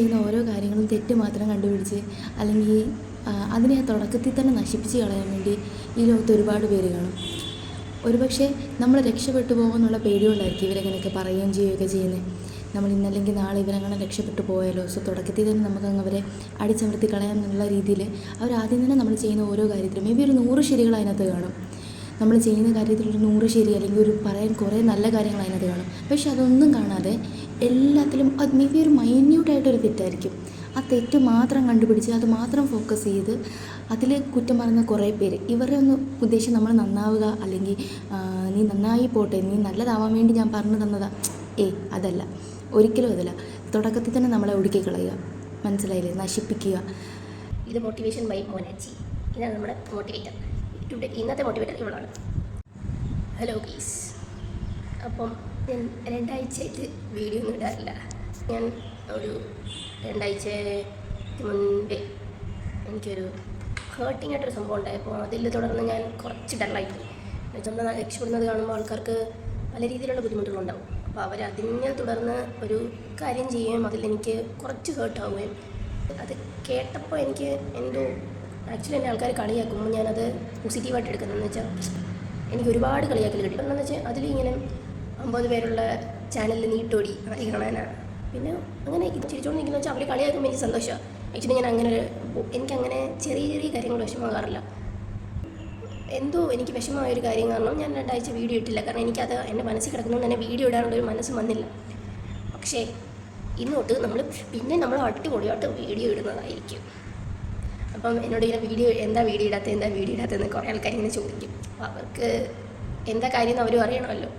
ചെയ്യുന്ന ഓരോ കാര്യങ്ങളും തെറ്റ് മാത്രം കണ്ടുപിടിച്ച് അല്ലെങ്കിൽ അതിനെ ആ തുടക്കത്തിൽ തന്നെ നശിപ്പിച്ച് കളയാൻ വേണ്ടി ഈ ലോകത്ത് ഒരുപാട് പേര് കാണും. ഒരുപക്ഷെ നമ്മൾ രക്ഷപ്പെട്ടു പോകുമെന്നുള്ള പേടികൊണ്ടായിരിക്കും ഇവരങ്ങനെയൊക്കെ പറയുകയും ചെയ്യുകയൊക്കെ ചെയ്യുന്നത്. നമ്മൾ ഇന്നല്ലെങ്കിൽ നാളെ ഇവരങ്ങനെ രക്ഷപ്പെട്ടു പോയാലോ, സോ തുടക്കത്തിൽ തന്നെ നമുക്കങ്ങ് അവരെ അടിച്ചമർത്തി കളയാമെന്നുള്ള രീതിയിൽ അവരാദ്യം തന്നെ നമ്മൾ ചെയ്യുന്ന ഓരോ കാര്യത്തിലും മേ ബി ഒരു 100 ശരികൾ അതിനകത്ത് കാണും. നമ്മൾ ചെയ്യുന്ന കാര്യത്തിലൊരു 100 ശരി അല്ലെങ്കിൽ ഒരു പറയാൻ കുറേ നല്ല കാര്യങ്ങൾ അതിനകത്ത് കാണും. പക്ഷെ അതൊന്നും കാണാതെ എല്ലാത്തിലും അത് മേ ബി ഒരു മൈന്യൂട്ടായിട്ടൊരു തെറ്റായിരിക്കും. ആ തെറ്റ് മാത്രം കണ്ടുപിടിച്ച് അത് മാത്രം ഫോക്കസ് ചെയ്ത് അതിൽ കുറ്റം പറയുന്ന കുറേ പേര്. ഇവരെ ഒന്ന് ഉദ്ദേശം നമ്മൾ നന്നാവുക അല്ലെങ്കിൽ നീ നന്നായി പോട്ടെ, നീ നല്ലതാവാൻ വേണ്ടി ഞാൻ പറഞ്ഞു തന്നതാ, അതല്ല, ഒരിക്കലും അതല്ല. തുടക്കത്തിൽ തന്നെ നമ്മളെ ഒടുക്കി കളയുക, മനസ്സിലായില്ലേ, നശിപ്പിക്കുക. ഇത് മോട്ടിവേഷൻ ബൈ മോനാച്ചി. ഇതാണ് നമ്മുടെ മോട്ടിവേറ്റർ. ഇന്നത്തെ മോട്ടിവേറ്റർ ഇവളാണ്. ഹലോ ഗീസ്. അപ്പം ഞാൻ 2 ആഴ്ചയായിട്ട് വീഡിയോ ഒന്നും ഇടാറില്ല. ഞാൻ ഒരു 2 ആഴ്ച മുൻപേ എനിക്കൊരു ഹേർട്ടിങ് ആയിട്ടൊരു സംഭവം ഉണ്ടായപ്പോൾ അതിൽ തുടർന്ന് ഞാൻ കുറച്ച് ഡള്ളായിപ്പോയി. സ്വന്തം രക്ഷപ്പെടുന്നത് കാണുമ്പോൾ ആൾക്കാർക്ക് പല രീതിയിലുള്ള ബുദ്ധിമുട്ടുകളുണ്ടാവും. അപ്പോൾ അതിനെ തുടർന്ന് ഒരു കാര്യം ചെയ്യുകയും അതിലെനിക്ക് കുറച്ച് ഹേർട്ടാവുകയും അത് കേട്ടപ്പോൾ എനിക്ക് എന്തോ ആക്ച്വലി എൻ്റെ ആൾക്കാർ കളിയാക്കുമ്പോൾ ഞാനത് പോസിറ്റീവായിട്ട് എടുക്കുന്നതെന്ന് വെച്ചാൽ എനിക്ക് ഒരുപാട് കളിയാക്കൽ കിട്ടി. എന്താണെന്ന് വെച്ചാൽ അതിലിങ്ങനെ 50 പേരുള്ള ചാനലിൽ നീട്ടോടി ആയി കാണാനാണ്. പിന്നെ അങ്ങനെ ഇത് ചിരിച്ചോണ്ട് നിൽക്കുന്ന വെച്ചാൽ അവർ കളിയാക്കുമ്പോൾ എനിക്ക് സന്തോഷമാണ്. ആക്ച്വലി ഞാൻ അങ്ങനെ എനിക്കങ്ങനെ ചെറിയ ചെറിയ കാര്യങ്ങൾ വിഷമമാകാറില്ല. എന്തോ എനിക്ക് വിഷമമായൊരു കാര്യം കാരണം ഞാൻ 2 ആഴ്ച വീഡിയോ ഇട്ടില്ല. കാരണം എനിക്കത് എൻ്റെ മനസ്സിൽ കിടക്കുന്നതുകൊണ്ട് തന്നെ വീഡിയോ ഇടാനുള്ളൊരു മനസ്സ് വന്നില്ല. പക്ഷേ ഇന്നോട്ട് നമ്മൾ അടിപൊളിയായിട്ട് വീഡിയോ ഇടുന്നതായിരിക്കും. അപ്പം എന്നോട് ഇങ്ങനെ എന്താ വീഡിയോ ഇടാത്തതെന്ന് കുറേ ആൾക്കാർ ഇങ്ങനെ ചോദിക്കും. അപ്പോൾ അവർക്ക് എന്താ കാര്യം എന്ന് അവരും അറിയണമല്ലോ.